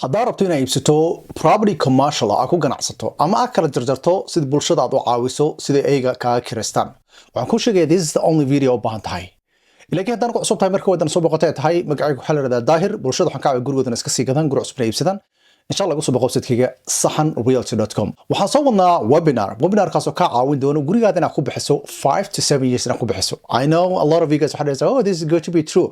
haddaad rabto inaad iibsato property commercial ah ku ganacsato ama aad kala jarjarto sida bulshada aad u caawiso sida ayaga kaaga kireystaan waxaan ku sheegaya this is the only video u baahan tahay laakiin haddaan ku cusub tahay marka wadan soo boqotay tahay magacaygu waxaa la yidhahdaa daahir bulshada waxaan ka caawiya gurigoodan iska sii gadaan guri cusubna iibsadaan insha allah ugu soo boqo website-kayga sahan realty.com waxaan soo wadnaa webinarkaas oo kaa caawin doono gurigaada inaad ku bixiso 5 to 7 years inaad ku bixiso I know a lot of you guys waxaa dhahaysaa oh this is going to be true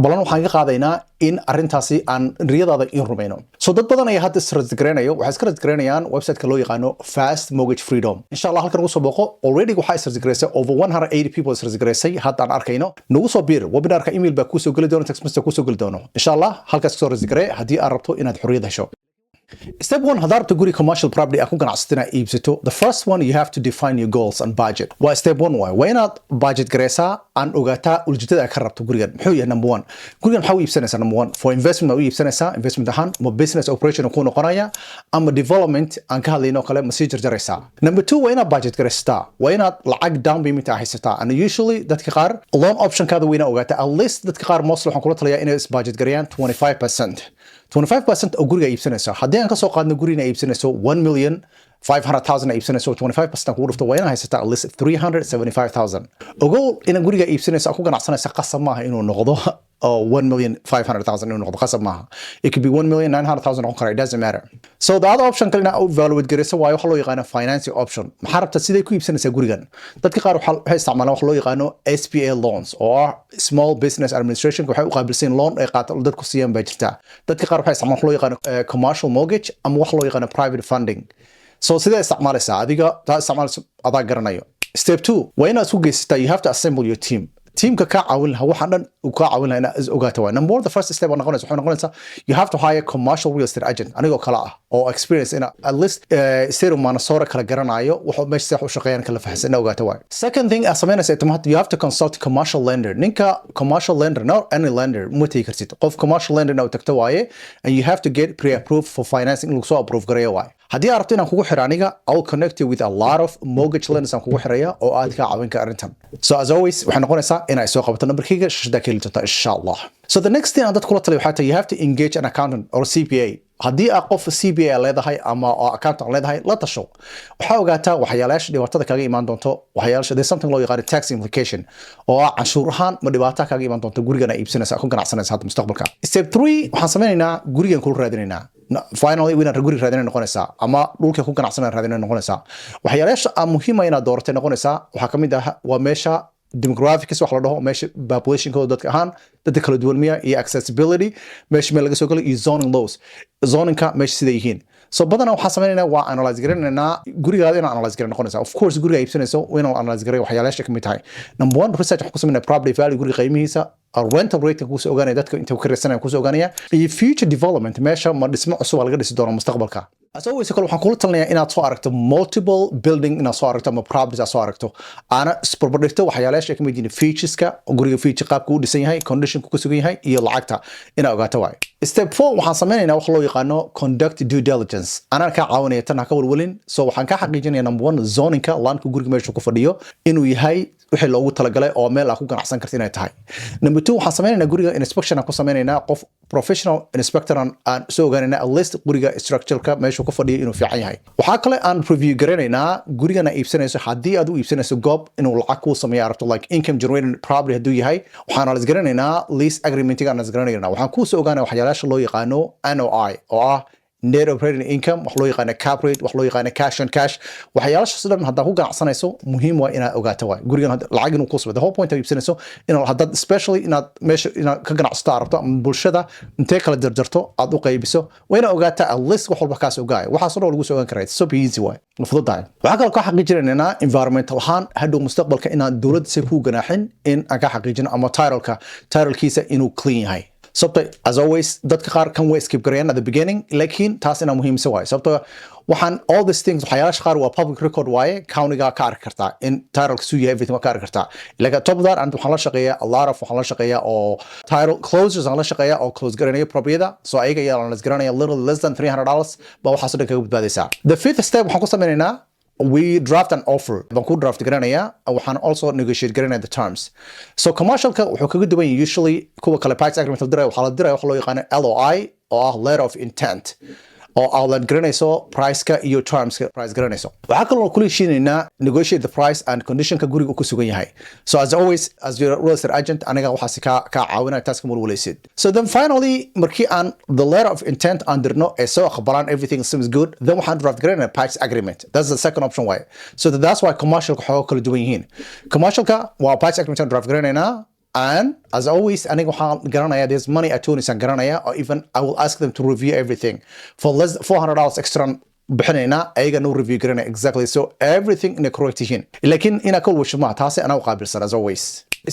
balan waxaan ka qaadaynaa in arrintaasi aan riyadaada in rumayno so dad badan ayaa hadda israsgareynaya waxay iska rasgareynayaan website-ka loo yaqaano fast mortgage freedom insha allah halkan ugu soo boqo already waxaa israsgareysay over 180 people israsgareysay hadda aan arkayno nagu soo biir webinarka email baa kuu soo geli doono text message kuu soo geli doono insha allah halkaas kasoo rasgaree haddii aad rabto inaad xorriyad hesho Step one, haddaad rabto guri commercial property aad ku ganacsato inaad iibsato the first one you have to define your goals and budget waa step one waay waa inaad budget gareysaa aan ogaataa ujeedada aad ka rabto gurigan muxuu yahay number one gurigan maxaa u iibsanaysaa number one for investment ma u iibsanaysaa investment ahaan ma business operation ku noqonaya ama development aan ka hadlayno kale ma sii jarjaraysaa number two waa inaad budget gareysataa waa inaad lacag down payment ah haysataa and usually dadka qaar loan option kaada waa inaad ogaataa at least dadka qaar mostly waxaan kula talayaa inay is budget gareeyaan 25% oo guriga iibsanaysa haddii aan ka soo qaadno gurina iibsanayso 1,500,000 iibsanayso 25% kugu dhufto waa inaad haysataa at least 375,000 ogow inaad guriga iibsanayso ku ganacsanaysa qasab maaha inuu noqdo 1,500,000 inuu noqdo qasab maaha it could be 1,900,000 noqon kara it doesn't matter so the other option kalena u evaluate gareysa waayo waxa loo yaqaano financing option maxaa rabta siday ku iibsanaysaa gurigan dadka qaar waxay isticmaalaan waxa loo yaqaano SBA loans oo ah small business administration waxay u qaabilsan loan ay qaato dadku siiyaan baa jirta dadka qaar waxay isticmaalaan waxa loo yaqaano commercial mortgage ama waxa loo yaqaano private funding so sidee isticmaalaysaa adiga taa isticmaalaysa adaa garanayo step 2 waa inaad isku geysataa you have to assemble your team teamka ka caawin lahaa waxaan dhan uu ka caawin lahaa inaad is ogaato waa number one the first step waxay noqonaysaa you have to hire commercial real estate agent anigoo kala ah oo experience ina at least state manasora kala garanayo wuxuu meesha sax u shaqeeyaan kala fahansan ina ogaato waa second thing as samaynaysa you have to consult commercial lender ninka commercial lender not any lender ma tagi kartid qof commercial lender na u tagto waaye and you have to get pre-approved for financing lagu soo approve gareeyo waaye haddii aad rabto inaan kugu xiro aniga I'll connect you with a lot of mortgage lenders aan kugu xiraya oo aad ka caawin ka arrintan so as always waxay noqonaysaa inay soo qabato numberkayga shashada ka heli doonta insha allah so the next thing aan dad kula taliyo waxaa tahay you have to engage an accountant or CPA haddii aad qof CPA leedahay ama accountant leedahay la tasho waxaa ogaataa waxyaalaasha dhibaatada kaaga imaan doonto waxyaalaasha there's something loo yaqaan tax implication oo ah canshuur ahaan ma dhibaato kaaga imaan doonto gurigan aad iibsanaysaa ku ganacsanaysaa hadda mustaqbalka step 3 waxaan sameynaynaa gurigan kula raadinaynaa finally wina guri raadinay noqonaysaa ama dhulka ku ganacsanay raadinay noqonaysaa waxyaalaasha muhiim ah inaad dooratay noqonaysaa waxaa kamid ah waa meesha demographics wax la dhaho meesha population kooda dadka ahaan dadka kala duwan miya iyo accessibility meesha meel laga soo galo iyo zoning laws zoningka meesha sida yihiin so badana waxaan sameynaynaa waa analyze garanaynaa gurigaada inaan analyze garan noqonaysaa of course guriga iibsanayso waa inaan analyze garay waxyaalaasha kamid tahay number one research waxaan ku sameynaa property value guriga qiimihiisa rental rate kusoo ogaanaya dadka inta ku kiraysanaya kusoo ogaanaya iyo future development meesha ma dhismo cusub laga dhisi doono mustaqbalka as always kale waxaan kula talinayaa inaad soo aragto multiple building inaad soo aragto ama properties aad soo aragto aana isbarbardhigto waxyaalaasha ka mid yihiin featureska guriga feature qaabka uu dhisan yahay conditionku ku sugan yahay iyo lacagta inaad ogaato waay step 4 waxaan sameynaynaa wax loo yaqaano conduct due diligence anaan ka caawinaya tan ha ka walwalin so waxaan ka xaqiijinayaa number 1 zoningka landka guriga meesha ku fadhiyo inuu yahay wixii loogu talagalay oo meel aad ku ganacsan karto inay tahay number 2 waxaan sameynaynaa guriga inspection aan ku sameynaynaa qof professional inspector aan soo ogaanaynaa at least guriga structure-ka meesha ku fadhiyo inuu fiican yahay waxaa kale aan review garanaynaa gurigana iibsanayso haddii aad u iibsanayso goob inuu lacag kuu sameeyo aragto like income generating property hadduu yahay waxaan alas garanaynaa lease agreement-ga aan alas garanaynaa waxaan kuu soo ogaanaya waxyaalaasha loo yaqaano NOI oo ah net operating income wax loo yaqaano cap rate wax loo yaqaano cash on cash waxyaalahaas dhan hadda ku ganacsanayso muhiim waa inaad ogaato waa gurigan lacag inuu ku sabado the whole point of iibsanayso inaad hadda especially inaad meesha inaad ka ganacsato arabto bulshada intee kala jarjarto aad u qaybiso waa inaad ogaataa at least wax walba kaas ogaaya waxaas oo lagu soo ogaan karaa so easy way fududahay waxaa kale ka xaqiijinaynaa environmental ahaan hadhow mustaqbalka inaad dowladda si ku ganaaxin in aan ka xaqiijino ama title-kiisa inuu clean yahay sababta as always dadka qaar kan way skip gareeyaan at the beginning laakiin taas ina muhiimsan waaye sababta waxaan all these things waxyaalaha qaar waa public record waaye county-ga ka arki kartaa in title suu yahay everything ka arki kartaa like top that and waxaan la shaqeeyaa a lot of waxaan la shaqeeyaa oo title closers aan la shaqeeyaa oo close garanaya property so ayaga ayaa la garanaya little less than $300 ba waxaas dhan kaga badbaadaysaa the fifth step waxaan ku sameynaynaa we draft an offer baan ku draft garanaya waxaan also negotiate garanaya the terms so commercialka wuxuu kaga duwan yahay usually kuwa kale purchase agreement la diray waxa la diray wax loo yaqaan LOI oo letter of intent oo outline garanayso price-ka iyo terms-ka price garanayso waxa kale oo kula heshiinaynaa negotiate the price and condition-ka guriga ku sugan yahay so as always as your real estate agent aniga waxaasi ka caawinaya taas ka mulwaleysid so then finally markii aan the letter of intent aan dirno ee soo aqbalaan everything seems good then waxaan draft garanayna price agreement that's the second option way so that's why commercial-ka xooga kala duwan yihiin commercial-ka waa price agreement aan draft garanaynaa and as always aniga waxaan garanaya there's money attorneys aan garanaya or even I will ask them to review everything for less $400 extra bixinayna ayaga no review garanaya exactly so everything in a correct yihiin laakiin ina ka washo ma taasi ana u qaabilsan as always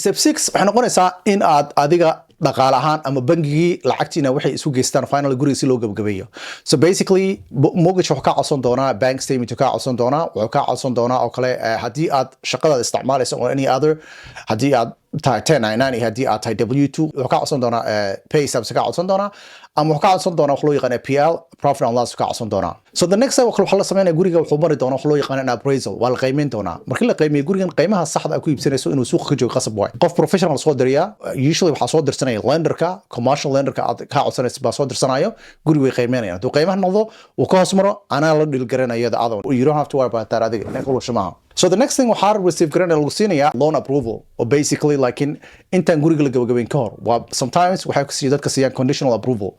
step 6 waxay noqonaysaa in aad adiga dhaqaale ahaan ama bangigii lacagtiina waxay isu geystaan finally guriga si loo gabagabeeyo so basically mortgage wuxuu ka codsan doonaa bank statement wuxuu ka codsan doonaa wuxuu ka codsan doonaa oo kale haddii aad shaqadaada isticmaalayso or any other haddii aad tahay 1099 iyo haddii aad tahay W2 wuxuu ka codsan doonaa pay stubs ka codsan doonaa ama wuxuu ka codsan doonaa wax loo yaqaan PL profit and loss ka codsan doonaa so the next step waxa la sameeyaa guriga wuxuu mari doonaa wax loo yaqaan appraisal waa la qiimeyn doonaa markii la qiimeeyo gurigan qiimaha saxda ah ku iibsanayso inuu suuqa ka joogo qasab waay qof professional soo diriya usually waxa soo dirsanaya lenderka commercial lenderka aad ka codsanayso baa soo dirsanayo guriga way qiimeynayaan hadduu qiimaha noqdo uu ka hoos maro anaa la dhil garanaya the other one you don't have to worry about that adiga inay ku shamaha so the next thing waxaa receive garanaya lagu siinaya loan approval or basically like intaan guriga la gabagabeyn ka hor waa sometimes waxay ku dadka siiyaan conditional approval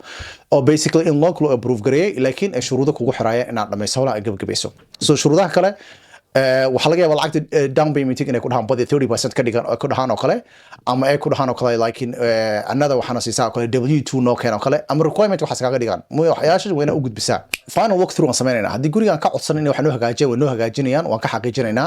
or basically in loan lagu approve gareeyay laakiin ay shuruudo kugu xiraaya inaad dhamayso hawlaha ay gabagabayso so shuruudaha kale waxa laga yaabaa lacagta down payment inay ku dhahaan badi 30% ka dhigan ku dhahaan oo kale ama ay ku dhahaan oo kale like another waxana siisaa oo kale W2 no keen oo kale ama requirement waxa kaga dhigan waxyaasha wayna u gudbisaa final walk through aan sameeynaa haddii gurigan ka codsan in wax noo hagaajiyo way noo hagaajinayaan waan ka xaqiijinaynaa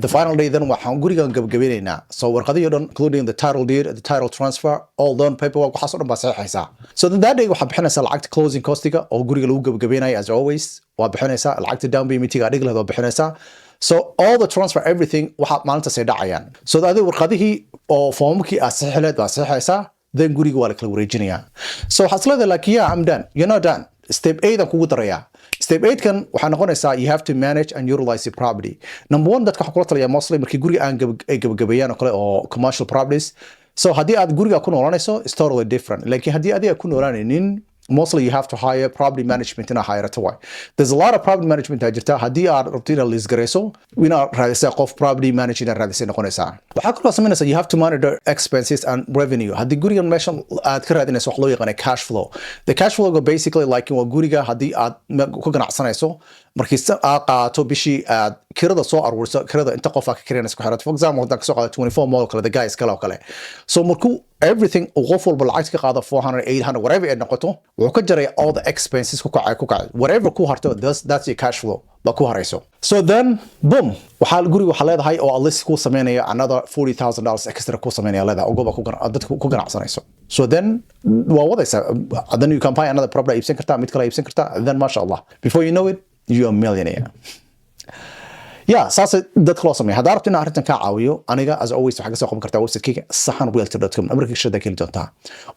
the final day then waxaan gurigan gabagabeynaa so warqadiyo dhan including the title deed the title transfer all done paperwork waxa soo dhan baa saxiixaysaa so that day waxa bixinaysaa lacagta closing costiga oo guriga lagu gabagabeynayo as always waa bixinaysaa lacagta down payment-ga dhig lahayd waa bixinaysaa so all the transfer everything waxa maalinta say dhacayaan so adiga warqadihii oo foomkii aad saxiixleed baa saxiixaysaa then guriga waa la kala wareejinayaa so waxaad leedahay like yeah I'm done you're not done step 8 aan kugu darayaa step 8 kan waxaa noqonaysaa you have to manage and utilize the property number 1 dadka waxa kula taliyaa mostly markii guriga aan gabagabeeyaan oo kale oo commercial properties so haddii aad guriga ku noolanayso it's totally different laakiin haddii adiga ku noolaanaynin mostly you have to hire property management in a hire to why there's a lot of property management ajirta hadii aad rabto inaad list gareyso wina raadisa qof property management raadisa noqonaysa waxa kale oo sameynaysa you have to monitor expenses and revenue hadii gurigan meeshan aad ka raadinayso wax loo yaqaan cash flow the cash flow go basically like waa guriga hadii aad ku ganacsanayso markii aad qaato bishii aad kirada soo aruurso kirada inta qof ka kiranayso ku xirato for example hadda ka soo qaado 24 mall kale the guys kale oo kale so markuu everything qof walba lacag ka qaado 400 800 whatever ay noqoto wuxuu ka jaray all the expenses ku kacay whatever ku harto that's your cash flow ba ku harayso so then boom waxa guriga waxa leedahay oo at least ku sameeynaya another $40,000 extra ku sameeynaya leedahay oo goba dadku ku ganacsanayso so then waa wadaysa then you can buy another property iibsan kartaa mid kale iibsan kartaa then masha Allah before you know it you're a millionaire yeah saas dadka loo sameeyo hadaa rabto in arrintan ka caawiyo aniga as always waxa ka soo qaban kartaa website-kayga sahanrealty.com amarka shada keli doontaa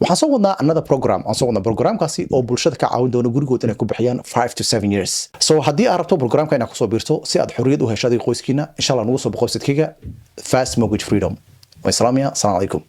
waxaan soo wadnaa another program aan soo wadnaa programkaasi oo bulshada ka caawin doona gurigooda inay ku bixiyaan 5 to 7 years so haddii aad rabto programka inaad ku soo biirto si aad xorriyad u hesho adiga qoyskiina insha Allah nagu soo boqo website-kayga fast mortgage freedom wa salaam alaykum